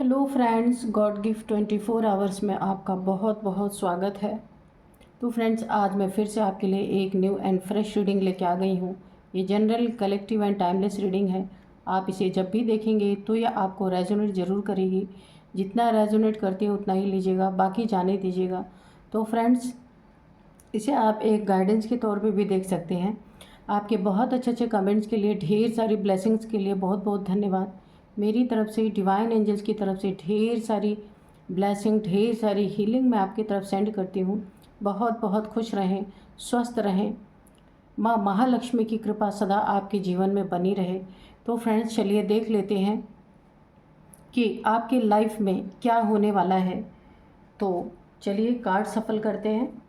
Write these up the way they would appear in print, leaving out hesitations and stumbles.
Hello friends, God gift 24 hours में आपका बहुत बहुत स्वागत है। तो फ्रेंड्स, आज मैं फिर से आपके लिए एक न्यू एंड फ्रेश रीडिंग लेके आ गई हूँ। ये general, collective and timeless reading है। आप इसे जब भी देखेंगे तो यह आपको रेजोनेट ज़रूर करेगी। जितना रेजोनेट करती है उतना ही लीजिएगा, बाकी जाने दीजिएगा। तो फ्रेंड्स, इसे आप एक गाइडेंस के तौर पे भी देख सकते हैं। आपके बहुत अच्छे अच्छे कमेंट्स के लिए, ढेर सारी ब्लेसिंग्स के लिए बहुत बहुत धन्यवाद। मेरी तरफ से, डिवाइन एंजल्स की तरफ से ढेर सारी ब्लेसिंग, ढेर सारी हीलिंग मैं आपकी तरफ सेंड करती हूँ। बहुत बहुत खुश रहें, स्वस्थ रहें। माँ महालक्ष्मी की कृपा सदा आपके जीवन में बनी रहे। तो फ्रेंड्स, चलिए देख लेते हैं कि आपके लाइफ में क्या होने वाला है। तो चलिए कार्ड सफल करते हैं।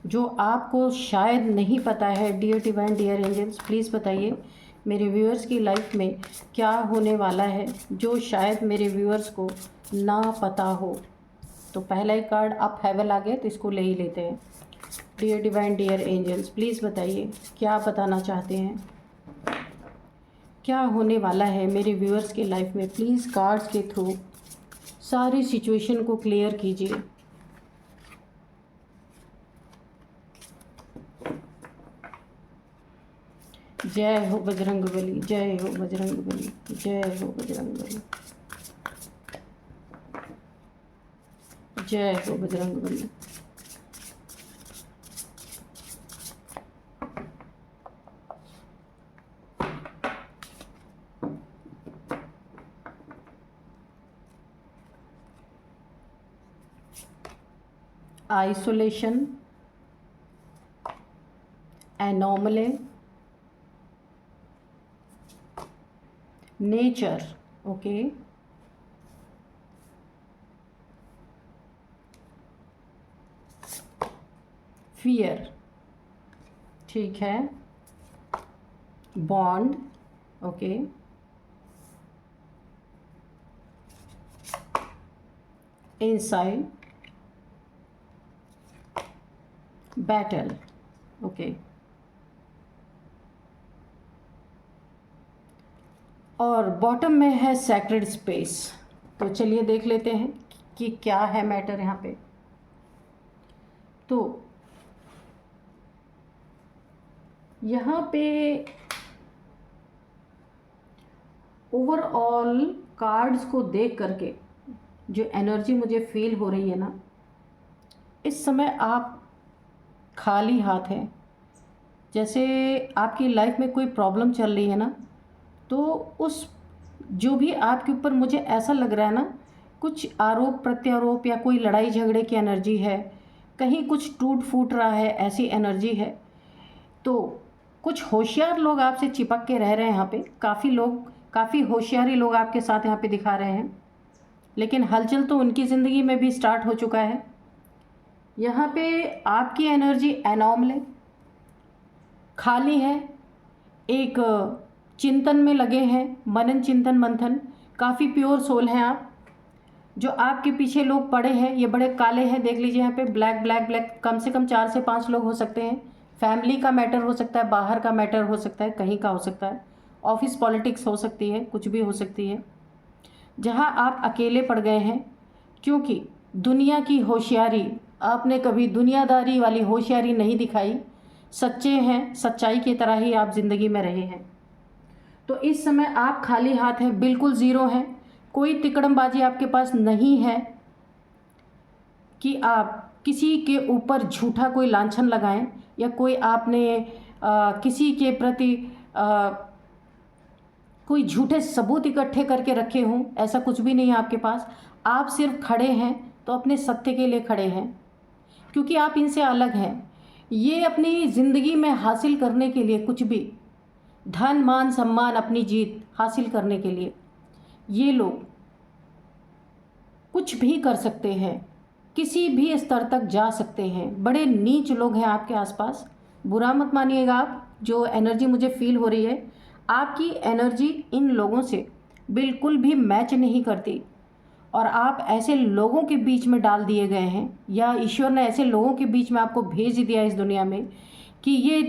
जो आपको शायद नहीं पता है, dear divine, dear angels, please बताइए मेरे व्यूअर्स की लाइफ में क्या होने वाला है जो शायद मेरे व्यूअर्स को ना पता हो। तो पहला ही कार्ड अप हेवन आ गया, तो इसको ले ही लेते हैं। Dear divine, dear angels, please बताइए क्या बताना चाहते हैं, क्या होने वाला है मेरे व्यूअर्स के लाइफ में। प्लीज़ कार्ड्स के थ्रू सारी सिचुएशन को क्लियर कीजिए। जय हो बजरंगबली, जय हो बजरंगबली, जय हो बजरंगबली, जय हो Bajrangbali. Isolation, anomaly, nature, okay, fear, ठीक है, bond, okay, inside, battle, okay, और बॉटम में है सैक्रेड स्पेस। तो चलिए देख लेते हैं कि क्या है मैटर यहाँ पे। तो यहाँ पे ओवरऑल कार्ड्स को देख करके जो एनर्जी मुझे फील हो रही है ना, इस समय आप खाली हाथ हैं। जैसे आपकी लाइफ में कोई प्रॉब्लम चल रही है ना, तो उस जो भी आपके ऊपर मुझे ऐसा लग रहा है ना, कुछ आरोप प्रत्यारोप या कोई लड़ाई झगड़े की एनर्जी है, कहीं कुछ टूट फूट रहा है, ऐसी एनर्जी है। तो कुछ होशियार लोग आपसे चिपक के रह रहे हैं यहाँ पे। काफ़ी होशियारी लोग आपके साथ यहाँ पे दिखा रहे हैं, लेकिन हलचल तो उनकी ज़िंदगी में भी स्टार्ट हो चुका है। यहाँ पे आपकी एनर्जी एनॉमल, खाली है, एक चिंतन में लगे हैं, मनन चिंतन मंथन। काफ़ी प्योर सोल हैं आप। जो आपके पीछे लोग पड़े हैं ये बड़े काले हैं, देख लीजिए यहाँ पे ब्लैक ब्लैक ब्लैक। कम से कम 4 से 5 लोग हो सकते हैं। फैमिली का मैटर हो सकता है, बाहर का मैटर हो सकता है, कहीं का हो सकता है, ऑफिस पॉलिटिक्स हो सकती है, कुछ भी हो सकती है, जहाँ आप अकेले पड़ गए हैं। क्योंकि दुनिया की होशियारी, आपने कभी दुनियादारी वाली होशियारी नहीं दिखाई। सच्चे हैं, सच्चाई की तरह ही आप ज़िंदगी में रहे हैं। तो इस समय आप खाली हाथ हैं, बिल्कुल ज़ीरो हैं। कोई तिकड़मबाजी आपके पास नहीं है कि आप किसी के ऊपर झूठा कोई लांछन लगाएं, या कोई आपने किसी के प्रति कोई झूठे सबूत इकट्ठे करके रखे हों। ऐसा कुछ भी नहीं है आपके पास। आप सिर्फ खड़े हैं तो अपने सत्य के लिए खड़े हैं, क्योंकि आप इनसे अलग हैं। ये अपनी ज़िंदगी में हासिल करने के लिए, कुछ भी धन मान सम्मान, अपनी जीत हासिल करने के लिए ये लोग कुछ भी कर सकते हैं, किसी भी स्तर तक जा सकते हैं। बड़े नीच लोग हैं आपके आसपास, बुरा मत मानिएगा आप। जो एनर्जी मुझे फील हो रही है, आपकी एनर्जी इन लोगों से बिल्कुल भी मैच नहीं करती, और आप ऐसे लोगों के बीच में डाल दिए गए हैं, या ईश्वर ने ऐसे लोगों के बीच में आपको भेज दिया इस दुनिया में कि ये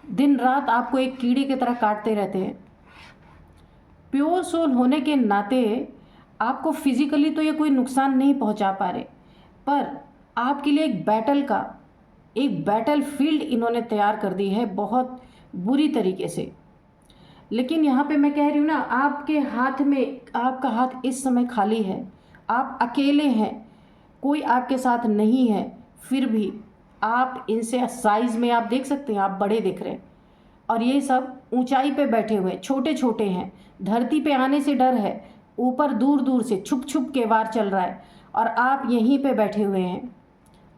दिन रात आपको एक कीड़े की तरह काटते रहते हैं। प्योर सोल होने के नाते आपको फिजिकली तो ये कोई नुकसान नहीं पहुंचा पा रहे, पर आपके लिए एक बैटल फील्ड इन्होंने तैयार कर दी है बहुत बुरी तरीके से। लेकिन यहाँ पे मैं कह रही हूँ ना, आपके हाथ में, आपका हाथ इस समय खाली है, आप अकेले हैं, कोई आपके साथ नहीं है। फिर भी आप इनसे साइज़ में आप देख सकते हैं, आप बड़े दिख रहे हैं, और ये सब ऊंचाई पे बैठे हुए हैं, छोटे छोटे हैं, धरती पे आने से डर है, ऊपर दूर दूर से छुप छुप के वार चल रहा है, और आप यहीं पे बैठे हुए हैं,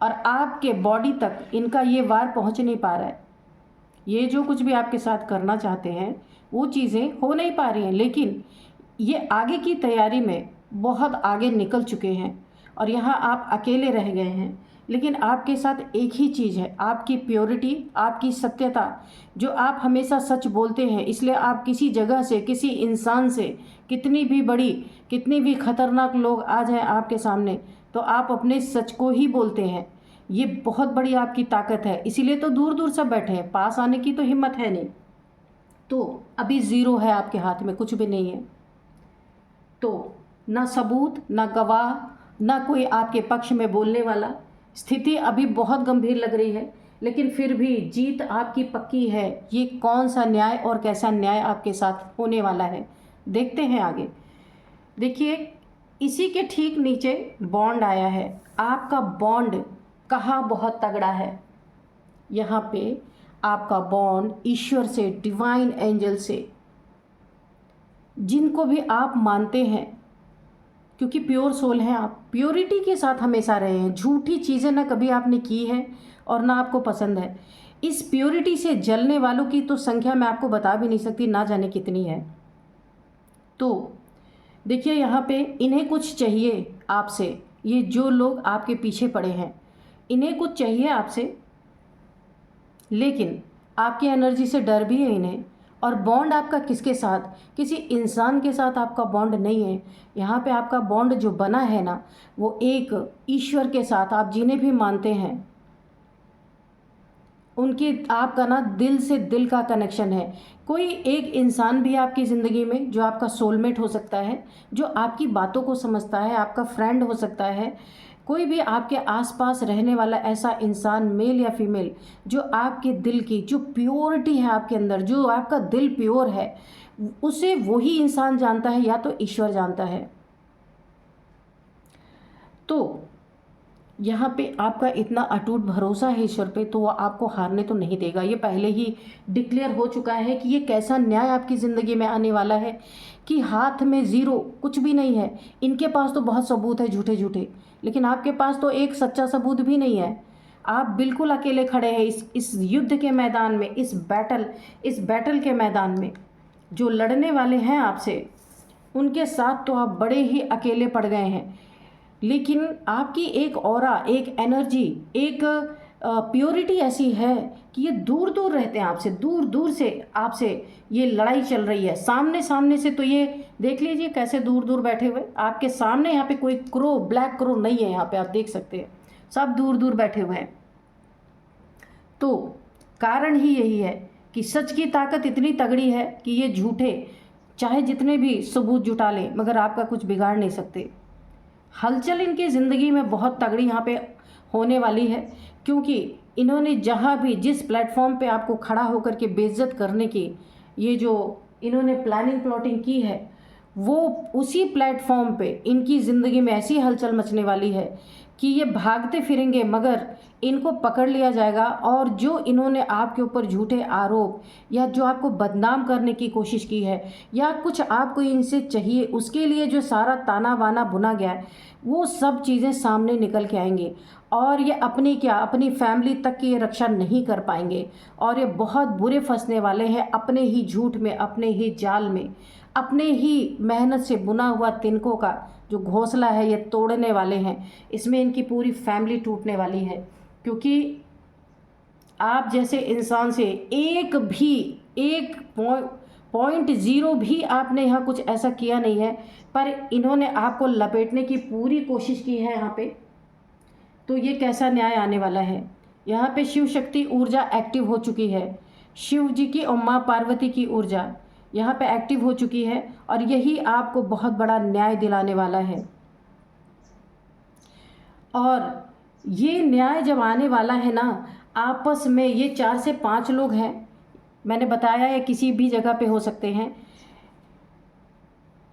और आपके बॉडी तक इनका ये वार पहुंच नहीं पा रहा है। ये जो कुछ भी आपके साथ करना चाहते हैं वो चीज़ें हो नहीं पा रही हैं, लेकिन ये आगे की तैयारी में बहुत आगे निकल चुके हैं, और यहाँ आप अकेले रह गए हैं। लेकिन आपके साथ एक ही चीज़ है, आपकी प्योरिटी, आपकी सत्यता, जो आप हमेशा सच बोलते हैं। इसलिए आप किसी जगह से, किसी इंसान से, कितनी भी बड़ी, कितनी भी खतरनाक लोग आ जाएं आपके सामने, तो आप अपने सच को ही बोलते हैं। ये बहुत बड़ी आपकी ताकत है, इसीलिए तो दूर दूर सब बैठे हैं, पास आने की तो हिम्मत है नहीं। तो अभी ज़ीरो है आपके हाथ में, कुछ भी नहीं है। तो ना सबूत, ना गवाह, ना कोई आपके पक्ष में बोलने वाला। स्थिति अभी बहुत गंभीर लग रही है, लेकिन फिर भी जीत आपकी पक्की है। ये कौन सा न्याय और कैसा न्याय आपके साथ होने वाला है, देखते हैं आगे। देखिए, इसी के ठीक नीचे बॉन्ड आया है। आपका बॉन्ड कहाँ बहुत तगड़ा है, यहाँ पे आपका बॉन्ड ईश्वर से, डिवाइन एंजल से, जिनको भी आप मानते हैं, क्योंकि प्योर सोल हैं आप, प्योरिटी के साथ हमेशा रहे हैं। झूठी चीज़ें ना कभी आपने की है और ना आपको पसंद है। इस प्योरिटी से जलने वालों की तो संख्या मैं आपको बता भी नहीं सकती, ना जाने कितनी है। तो देखिए, यहाँ पे इन्हें कुछ चाहिए आपसे, ये जो लोग आपके पीछे पड़े हैं, इन्हें कुछ चाहिए आपसे, लेकिन आपकी एनर्जी से डर भी है इन्हें। और बॉन्ड आपका किसके साथ, किसी इंसान के साथ आपका बॉन्ड नहीं है। यहाँ पे आपका बॉन्ड जो बना है ना, वो एक ईश्वर के साथ, आप जिन्हें भी मानते हैं उनकी, आपका ना दिल से दिल का कनेक्शन है। कोई एक इंसान भी आपकी ज़िंदगी में जो आपका सोलमेट हो सकता है, जो आपकी बातों को समझता है, आपका फ्रेंड हो सकता है। कोई भी आपके आसपास रहने वाला ऐसा इंसान, मेल या फीमेल, जो आपके दिल की, जो प्योरिटी है आपके अंदर, जो आपका दिल प्योर है, उसे वही इंसान जानता है या तो ईश्वर जानता है। तो यहाँ पे आपका इतना अटूट भरोसा है ईश्वर पे, तो वो आपको हारने तो नहीं देगा। ये पहले ही डिक्लेयर हो चुका है कि ये कैसा न्याय आपकी ज़िंदगी में आने वाला है, कि हाथ में ज़ीरो, कुछ भी नहीं है। इनके पास तो बहुत सबूत है झूठे झूठे, लेकिन आपके पास तो एक सच्चा सबूत भी नहीं है। आप बिल्कुल अकेले खड़े हैं इस युद्ध के मैदान में, इस बैटल के मैदान में। जो लड़ने वाले हैं आपसे, उनके साथ तो आप बड़े ही अकेले पड़ गए हैं। लेकिन आपकी एक ऑरा, एक एनर्जी, एक प्योरिटी ऐसी है कि ये दूर दूर रहते हैं आपसे, दूर दूर से आपसे ये लड़ाई चल रही है। सामने सामने से तो ये देख लीजिए कैसे दूर दूर बैठे हुए आपके सामने। यहाँ पे कोई क्रो, ब्लैक क्रो नहीं है, यहाँ पे आप देख सकते हैं, सब दूर दूर बैठे हुए हैं। तो कारण ही यही है कि सच की ताकत इतनी तगड़ी है कि ये झूठे चाहे जितने भी सबूत जुटा लें, मगर आपका कुछ बिगाड़ नहीं सकते। हलचल इनकी ज़िंदगी में बहुत तगड़ी यहाँ पे होने वाली है, क्योंकि इन्होंने जहाँ भी, जिस प्लेटफॉर्म पे आपको खड़ा होकर के बेइज्जत करने की ये जो इन्होंने प्लानिंग प्लॉटिंग की है, वो उसी प्लेटफॉर्म पे इनकी ज़िंदगी में ऐसी हलचल मचने वाली है कि ये भागते फिरेंगे, मगर इनको पकड़ लिया जाएगा। और जो इन्होंने आपके ऊपर झूठे आरोप या जो आपको बदनाम करने की कोशिश की है, या कुछ आपको इनसे चाहिए, उसके लिए जो सारा ताना बाना बुना गया है, वो सब चीज़ें सामने निकल के आएंगे। और ये अपनी क्या, अपनी फैमिली तक की ये रक्षा नहीं कर पाएंगे, और ये बहुत बुरे फंसने वाले हैं अपने ही झूठ में, अपने ही जाल में, अपने ही मेहनत से बुना हुआ तिनकों का जो घोंसला है ये तोड़ने वाले हैं। इसमें इनकी पूरी फैमिली टूटने वाली है, क्योंकि आप जैसे इंसान से एक पॉइंट ज़ीरो भी आपने यहाँ कुछ ऐसा किया नहीं है, पर इन्होंने आपको लपेटने की पूरी कोशिश की है यहाँ पे। तो ये कैसा न्याय आने वाला है। यहाँ पे शिव शक्ति ऊर्जा एक्टिव हो चुकी है, शिव जी की और माँ पार्वती की ऊर्जा। यहाँ पे एक्टिव हो चुकी है और यही आपको बहुत बड़ा न्याय दिलाने वाला है। और ये न्याय जब आने वाला है ना, आपस में ये 4 से 5 लोग हैं, मैंने बताया है किसी भी जगह पे हो सकते हैं।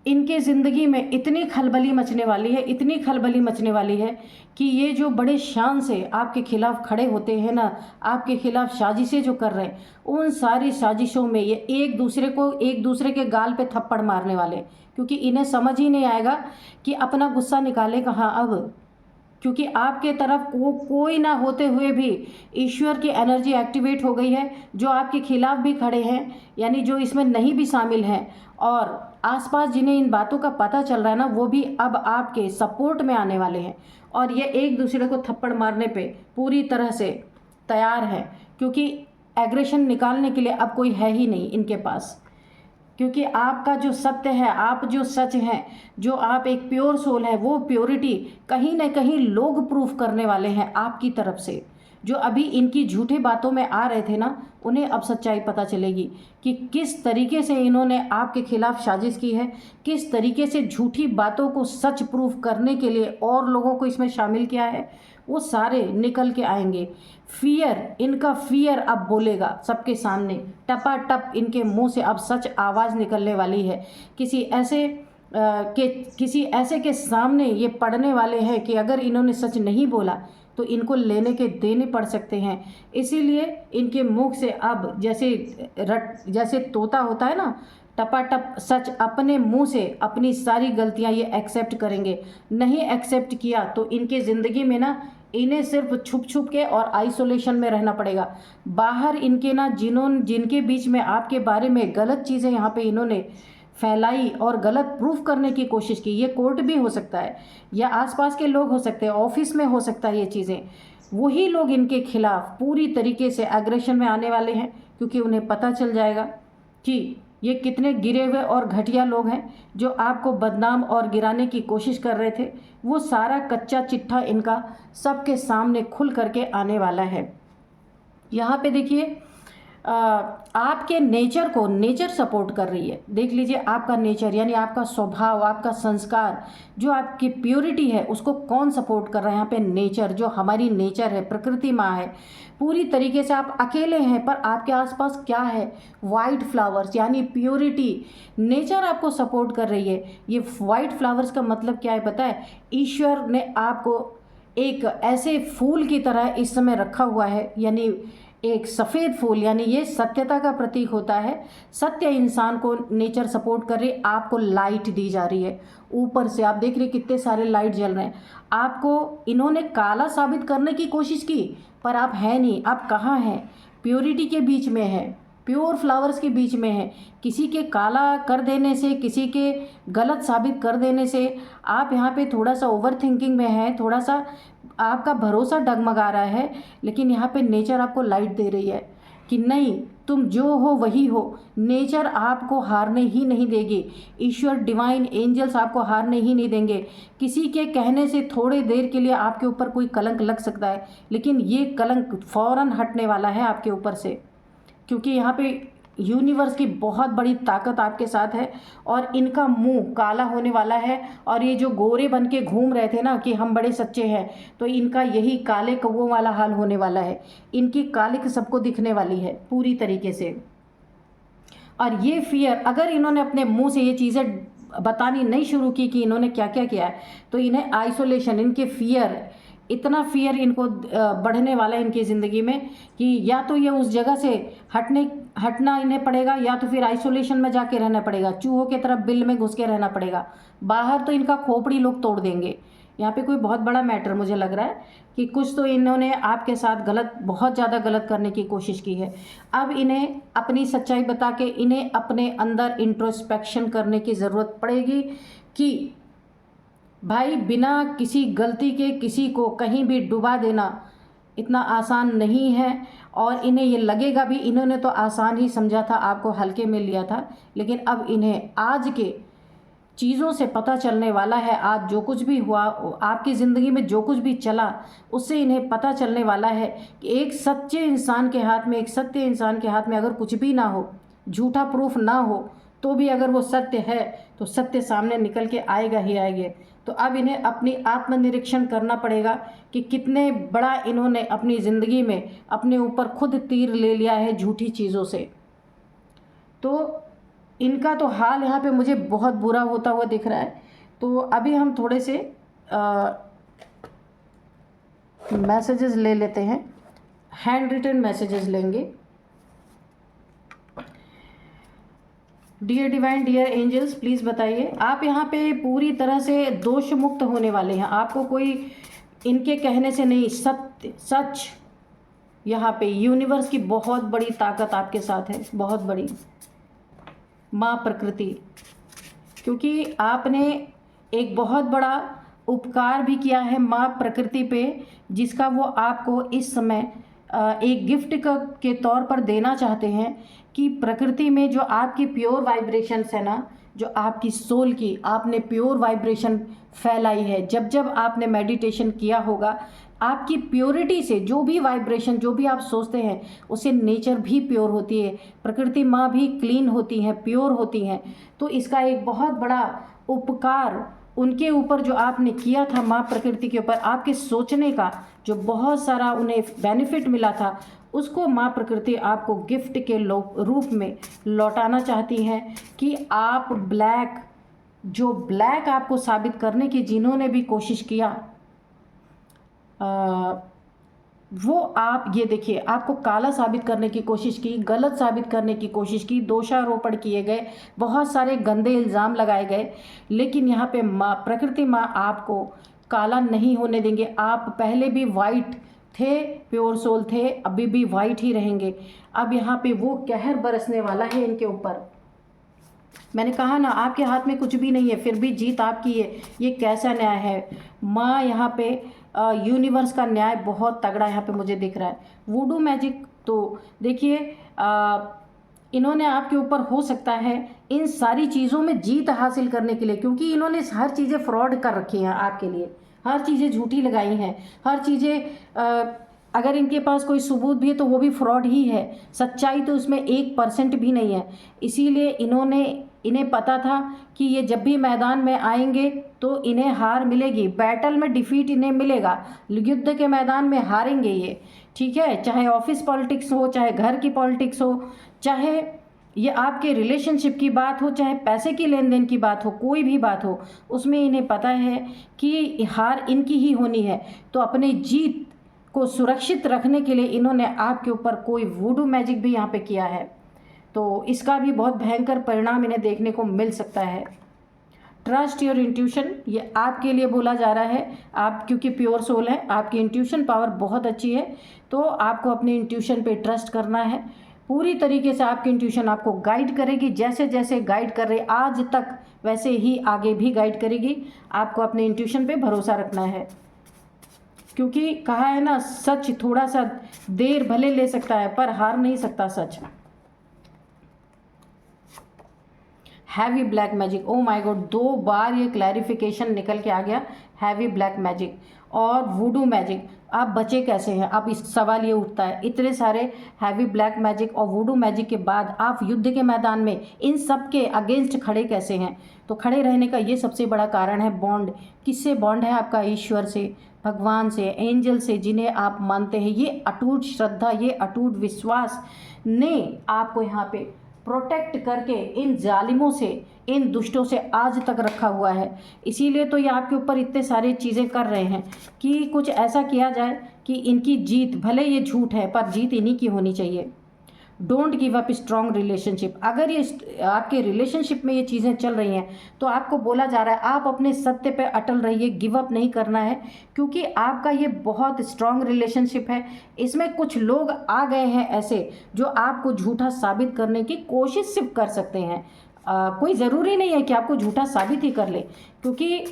इनके ज़िंदगी में इतनी खलबली मचने वाली है, इतनी खलबली मचने वाली है कि ये जो बड़े शान से आपके खिलाफ़ खड़े होते हैं ना, आपके खिलाफ़ साजिशें जो कर रहे हैं, उन सारी साजिशों में ये एक दूसरे के गाल पे थप्पड़ मारने वाले, क्योंकि इन्हें समझ ही नहीं आएगा कि अपना गुस्सा निकाले कहाँ अब। क्योंकि आपके तरफ कोई ना होते हुए भी ईश्वर की एनर्जी एक्टिवेट हो गई है, जो आपके खिलाफ भी खड़े हैं, यानी जो इसमें नहीं भी शामिल हैं, और आसपास जिन्हें इन बातों का पता चल रहा है ना, वो भी अब आपके सपोर्ट में आने वाले हैं और ये एक दूसरे को थप्पड़ मारने पे पूरी तरह से तैयार है, क्योंकि एग्रेशन निकालने के लिए अब कोई है ही नहीं इनके पास। क्योंकि आपका जो सत्य है, आप जो सच हैं, जो आप एक प्योर सोल है, वो प्योरिटी कहीं ना कहीं लोग प्रूफ करने वाले हैं आपकी तरफ से। जो अभी इनकी झूठी बातों में आ रहे थे ना, उन्हें अब सच्चाई पता चलेगी कि किस तरीके से इन्होंने आपके खिलाफ साजिश की है, किस तरीके से झूठी बातों को सच प्रूफ करने के लिए और लोगों को इसमें शामिल किया है। वो सारे निकल के आएंगे। इनका फियर अब बोलेगा सबके सामने, टपाटप इनके मुंह से अब सच आवाज़ निकलने वाली है। किसी ऐसे के सामने ये पड़ने वाले हैं कि अगर इन्होंने सच नहीं बोला तो इनको लेने के देने पड़ सकते हैं। इसीलिए इनके मुख से अब जैसे तोता होता है ना, टपाटप सच अपने मुंह से अपनी सारी गलतियां ये एक्सेप्ट करेंगे। नहीं एक्सेप्ट किया तो इनके ज़िंदगी में ना, इन्हें सिर्फ छुप छुप के और आइसोलेशन में रहना पड़ेगा। बाहर इनके ना जिनके बीच में आपके बारे में गलत चीज़ें यहाँ पे इन्होंने फैलाई और गलत प्रूफ करने की कोशिश की, ये कोर्ट भी हो सकता है या आसपास के लोग हो सकते हैं, ऑफिस में हो सकता है ये चीज़ें, वही लोग इनके खिलाफ पूरी तरीके से एग्रेशन में आने वाले हैं, क्योंकि उन्हें पता चल जाएगा कि ये कितने गिरे हुए और घटिया लोग हैं जो आपको बदनाम और गिराने की कोशिश कर रहे थे। वो सारा कच्चा चिट्ठा इनका सबके सामने खुल करके आने वाला है। यहाँ पे देखिए, आपके नेचर सपोर्ट कर रही है। देख लीजिए, आपका नेचर यानी आपका स्वभाव, आपका संस्कार, जो आपकी प्योरिटी है, उसको कौन सपोर्ट कर रहा है। यहाँ पे नेचर, जो हमारी नेचर है, प्रकृति माँ है, पूरी तरीके से आप अकेले हैं पर आपके आसपास क्या है, वाइट फ्लावर्स यानी प्योरिटी। नेचर आपको सपोर्ट कर रही है। ये वाइट फ्लावर्स का मतलब क्या है पता है? ईश्वर ने आपको एक ऐसे फूल की तरह इस समय रखा हुआ है, यानी एक सफ़ेद फूल, यानी ये सत्यता का प्रतीक होता है। सत्य इंसान को नेचर सपोर्ट कर रही, आपको लाइट दी जा रही है ऊपर से। आप देख रहे कितने सारे लाइट जल रहे हैं। आपको इन्होंने काला साबित करने की कोशिश की पर आप हैं नहीं। आप कहाँ हैं? प्योरिटी के बीच में है, प्योर फ्लावर्स के बीच में है। किसी के काला कर देने से, किसी के गलत साबित कर देने से आप यहाँ पे थोड़ा सा ओवर थिंकिंग में है, थोड़ा सा आपका भरोसा डगमगा रहा है। लेकिन यहाँ पे नेचर आपको लाइट दे रही है कि नहीं, तुम जो हो वही हो। नेचर आपको हारने ही नहीं देगी। ईश्वर, डिवाइन एंजल्स आपको हारने ही नहीं देंगे। किसी के कहने से थोड़ी देर के लिए आपके ऊपर कोई कलंक लग सकता है, लेकिन ये कलंक फौरन हटने वाला है आपके ऊपर से, क्योंकि यहाँ पे यूनिवर्स की बहुत बड़ी ताकत आपके साथ है और इनका मुंह काला होने वाला है। और ये जो गोरे बन के घूम रहे थे ना कि हम बड़े सच्चे हैं, तो इनका यही काले कौवों वाला हाल होने वाला है। इनकी कालिक सबको दिखने वाली है पूरी तरीके से। और ये फियर, अगर इन्होंने अपने मुंह से ये चीज़ें बतानी नहीं शुरू की कि इन्होंने क्या क्या किया है, तो इन्हें आइसोलेशन, इनके फियर, इतना फियर इनको बढ़ने वाला है इनकी ज़िंदगी में कि या तो ये उस जगह से हटना इन्हें पड़ेगा, या तो फिर आइसोलेशन में जाके रहना पड़ेगा, चूहों के तरफ बिल में घुस के रहना पड़ेगा। बाहर तो इनका खोपड़ी लोग तोड़ देंगे। यहाँ पे कोई बहुत बड़ा मैटर मुझे लग रहा है कि कुछ तो इन्होंने आपके साथ गलत, बहुत ज़्यादा गलत करने की कोशिश की है। अब इन्हें अपनी सच्चाई बता के इन्हें अपने अंदर इंट्रोस्पेक्शन करने की ज़रूरत पड़ेगी कि भाई, बिना किसी गलती के किसी को कहीं भी डुबा देना इतना आसान नहीं है। और इन्हें ये लगेगा भी, इन्होंने तो आसान ही समझा था, आपको हल्के में लिया था, लेकिन अब इन्हें आज के चीज़ों से पता चलने वाला है। आज जो कुछ भी हुआ, आपकी ज़िंदगी में जो कुछ भी चला, उससे इन्हें पता चलने वाला है कि एक सच्चे इंसान के हाथ में, एक सत्य इंसान के हाथ में अगर कुछ भी ना हो, झूठा प्रूफ ना हो, तो भी अगर वो सत्य है तो सत्य सामने निकल के आएगा ही आएगा। तो अब इन्हें अपनी आत्मनिरीक्षण करना पड़ेगा कि कितने बड़ा इन्होंने अपनी ज़िंदगी में अपने ऊपर खुद तीर ले लिया है झूठी चीज़ों से। तो इनका तो हाल यहाँ पे मुझे बहुत बुरा होता हुआ दिख रहा है। तो अभी हम थोड़े से मैसेजेस ले लेते हैं, हैंड रिटन मैसेजेस लेंगे। Dear divine, dear angels, please बताइए, आप यहाँ पे पूरी तरह से दोष मुक्त होने वाले हैं। आपको कोई इनके कहने से नहीं, सत्य सच, यहाँ पे यूनिवर्स की बहुत बड़ी ताकत आपके साथ है, बहुत बड़ी माँ प्रकृति, क्योंकि आपने एक बहुत बड़ा उपकार भी किया है माँ प्रकृति पे, जिसका वो आपको इस समय एक गिफ्ट के तौर पर देना चाहते हैं कि प्रकृति में जो आपकी प्योर वाइब्रेशंस है ना, जो आपकी सोल की आपने प्योर वाइब्रेशन फैलाई है, जब जब आपने मेडिटेशन किया होगा, आपकी प्योरिटी से जो भी वाइब्रेशन, जो भी आप सोचते हैं, उससे नेचर भी प्योर होती है, प्रकृति माँ भी क्लीन होती हैं, प्योर होती हैं। तो इसका एक बहुत बड़ा उपकार उनके ऊपर जो आपने किया था, माँ प्रकृति के ऊपर आपके सोचने का जो बहुत सारा उन्हें बेनिफिट मिला था, उसको माँ प्रकृति आपको गिफ्ट के रूप में लौटाना चाहती हैं कि आप ब्लैक, जो ब्लैक आपको साबित करने की जिन्होंने भी कोशिश किया, वो आप ये देखिए, आपको काला साबित करने की कोशिश की, गलत साबित करने की कोशिश की, दोषारोपण किए गए, बहुत सारे गंदे इल्ज़ाम लगाए गए, लेकिन यहाँ पे माँ प्रकृति माँ आपको काला नहीं होने देंगे। आप पहले भी वाइट थे, प्योर सोल थे, अभी भी वाइट ही रहेंगे। अब यहाँ पे वो कहर बरसने वाला है इनके ऊपर। मैंने कहा ना, आपके हाथ में कुछ भी नहीं है, फिर भी जीत आपकी है। ये कैसा न्याय है माँ? यहाँ पे यूनिवर्स का न्याय बहुत तगड़ा यहाँ पे मुझे दिख रहा है। वुडू मैजिक तो देखिए, इन्होंने आपके ऊपर हो सकता है इन सारी चीज़ों में जीत हासिल करने के लिए, क्योंकि इन्होंने हर चीज़ें फ्रॉड कर रखी हैं आपके लिए, हर चीज़ें झूठी लगाई हैं, हर चीज़ें अगर इनके पास कोई सबूत भी है तो वो भी फ्रॉड ही है, सच्चाई तो उसमें 1% भी नहीं है। इसीलिए इन्हें पता था कि ये जब भी मैदान में आएंगे तो इन्हें हार मिलेगी, बैटल में डिफीट इन्हें मिलेगा, युद्ध के मैदान में हारेंगे ये, ठीक है। चाहे ऑफिस पॉलिटिक्स हो, चाहे घर की पॉलिटिक्स हो, चाहे ये आपके रिलेशनशिप की बात हो, चाहे पैसे की लेन देन की बात हो, कोई भी बात हो, उसमें इन्हें पता है कि हार इनकी ही होनी है। तो अपने जीत को सुरक्षित रखने के लिए इन्होंने आपके ऊपर कोई वुडू मैजिक भी यहाँ पे किया है, तो इसका भी बहुत भयंकर परिणाम इन्हें देखने को मिल सकता है। ट्रस्ट योर इंट्यूशन, ये आपके लिए बोला जा रहा है। आप क्योंकि प्योर सोल है, आपकी इंट्यूशन पावर बहुत अच्छी है, तो आपको अपनी इंट्यूशन पे ट्रस्ट करना है पूरी तरीके से। आपकी इंट्यूशन आपको गाइड करेगी, जैसे जैसे गाइड कर रही आज तक, वैसे ही आगे भी गाइड करेगी। आपको अपने इंट्यूशन पे भरोसा रखना है, क्योंकि कहा है ना, सच थोड़ा सा देर भले ले सकता है पर हार नहीं सकता सच। Heavy black magic, oh my god, 2 बार ये क्लैरिफिकेशन निकल के आ गया। हैवी ब्लैक मैजिक और वुडू मैजिक, आप बचे कैसे हैं? अब इस सवाल ये उठता है, इतने सारे हैवी ब्लैक मैजिक और वुडू मैजिक के बाद आप युद्ध के मैदान में इन सब के अगेंस्ट खड़े कैसे हैं? तो खड़े रहने का ये सबसे बड़ा कारण है बॉन्ड। किससे बॉन्ड है आपका? ईश्वर से, भगवान से, एंजल से, जिन्हें आप मानते हैं। ये अटूट श्रद्धा, ये अटूट विश्वास ने आपको यहाँ पे प्रोटेक्ट करके इन जालिमों से, इन दुष्टों से आज तक रखा हुआ है। इसीलिए तो ये आपके ऊपर इतने सारी चीज़ें कर रहे हैं कि कुछ ऐसा किया जाए कि इनकी जीत, भले ये झूठ है पर जीत इन्हीं की होनी चाहिए। Don't give up strong relationship, अगर ये आपके रिलेशनशिप में ये चीज़ें चल रही हैं तो आपको बोला जा रहा है आप अपने सत्य पे अटल रहिए, गिव अप नहीं करना है, क्योंकि आपका ये बहुत स्ट्रॉन्ग रिलेशनशिप है। इसमें कुछ लोग आ गए हैं ऐसे जो आपको झूठा साबित करने की कोशिश सिर्फ कर सकते हैं। कोई ज़रूरी नहीं है कि आपको झूठा साबित ही कर ले, क्योंकि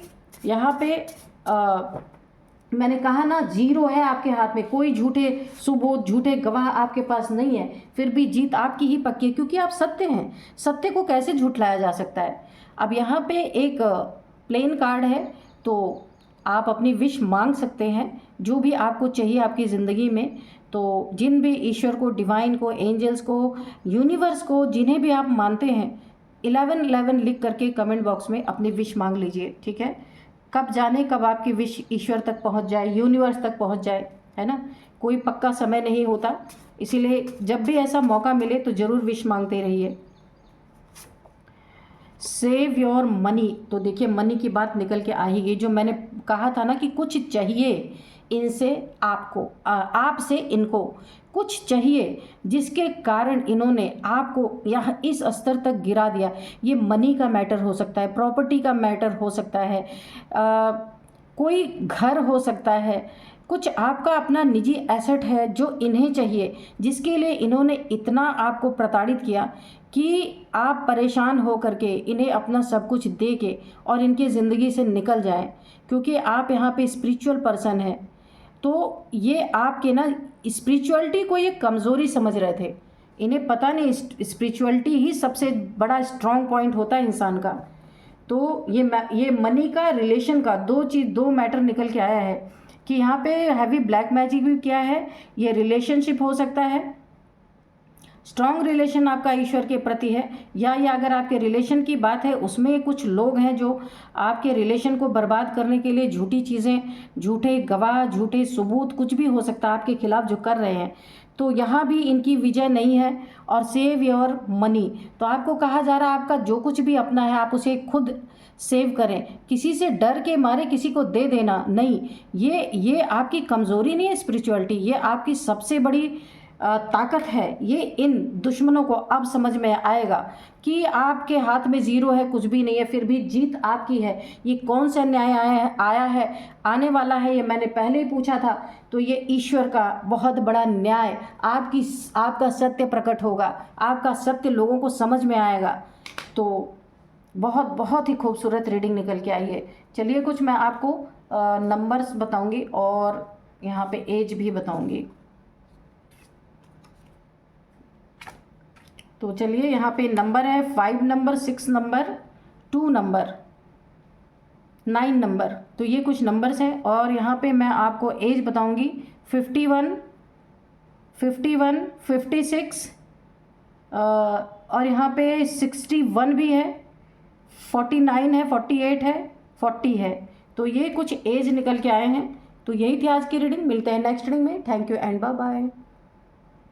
यहाँ पे मैंने कहा ना, जीरो है आपके हाथ में, कोई झूठे सबूत, झूठे गवाह आपके पास नहीं है, फिर भी जीत आपकी ही पक्की है, क्योंकि आप सत्य हैं। सत्य को कैसे झूठलाया जा सकता है? अब यहाँ पे एक प्लेन कार्ड है, तो आप अपनी विश मांग सकते हैं, जो भी आपको चाहिए आपकी ज़िंदगी में। तो जिन भी ईश्वर को, डिवाइन को, एंजल्स को, यूनिवर्स को, जिन्हें भी आप मानते हैं, 1111 लिख करके कमेंट बॉक्स में अपनी विश मांग लीजिए, ठीक है। कब जाने कब आपकी विश ईश्वर तक पहुंच जाए, यूनिवर्स तक पहुंच जाए, है ना। कोई पक्का समय नहीं होता, इसीलिए जब भी ऐसा मौका मिले तो ज़रूर विश मांगते रहिए। सेव योर मनी, तो देखिए मनी की बात निकल के आ ही गई। जो मैंने कहा था ना कि कुछ चाहिए इनसे आपको, आपसे इनको कुछ चाहिए, जिसके कारण इन्होंने आपको यहाँ इस स्तर तक गिरा दिया। ये मनी का मैटर हो सकता है, प्रॉपर्टी का मैटर हो सकता है, कोई घर हो सकता है, कुछ आपका अपना निजी एसेट है जो इन्हें चाहिए, जिसके लिए इन्होंने इतना आपको प्रताड़ित किया कि आप परेशान हो करके इन्हें अपना सब कुछ दे के और इनकी ज़िंदगी से निकल जाएं। क्योंकि आप यहाँ पे स्पिरिचुअल पर्सन हैं, तो ये आपके ना स्पिरिचुअलिटी को ये कमज़ोरी समझ रहे थे। इन्हें पता नहीं स्पिरिचुअलिटी ही सबसे बड़ा स्ट्रॉन्ग पॉइंट होता है इंसान का। तो ये मनी का, रिलेशन का, दो मैटर निकल के आया है कि यहाँ पे हैवी ब्लैक मैजिक भी किया है। ये रिलेशनशिप हो सकता है, स्ट्रॉन्ग रिलेशन आपका ईश्वर के प्रति है, या अगर आपके रिलेशन की बात है उसमें कुछ लोग हैं जो आपके रिलेशन को बर्बाद करने के लिए झूठी चीज़ें, झूठे गवाह, झूठे सबूत, कुछ भी हो सकता है आपके खिलाफ जो कर रहे हैं। तो यहाँ भी इनकी विजय नहीं है। और सेव योर मनी, तो आपको कहा जा रहा है आपका जो कुछ भी अपना है आप उसे खुद सेव करें। किसी से डर के मारे किसी को दे देना नहीं, ये आपकी कमज़ोरी नहीं है स्पिरिचुअलिटी, ये आपकी सबसे बड़ी ताकत है। ये इन दुश्मनों को अब समझ में आएगा कि आपके हाथ में ज़ीरो है, कुछ भी नहीं है, फिर भी जीत आपकी है। ये कौन सा न्याय आया है, आने वाला है, ये मैंने पहले ही पूछा था। तो ये ईश्वर का बहुत बड़ा न्याय, आपका सत्य प्रकट होगा, आपका सत्य लोगों को समझ में आएगा। तो बहुत बहुत ही खूबसूरत रीडिंग निकल के आई है। चलिए कुछ मैं आपको नंबर्स बताऊंगी और यहाँ पे एज भी बताऊंगी। तो चलिए यहाँ पे नंबर है 5 नंबर, 6 नंबर, 2 नंबर, 9 नंबर। तो ये कुछ नंबर्स हैं और यहाँ पे मैं आपको एज बताऊंगी 51, 56 और यहाँ पे 61 भी है, 49 है, 48 है, 40 है। तो ये कुछ एज निकल के आए हैं। तो यही थी आज की रीडिंग। मिलते हैं नेक्स्ट रीडिंग में। Thank you and bye bye.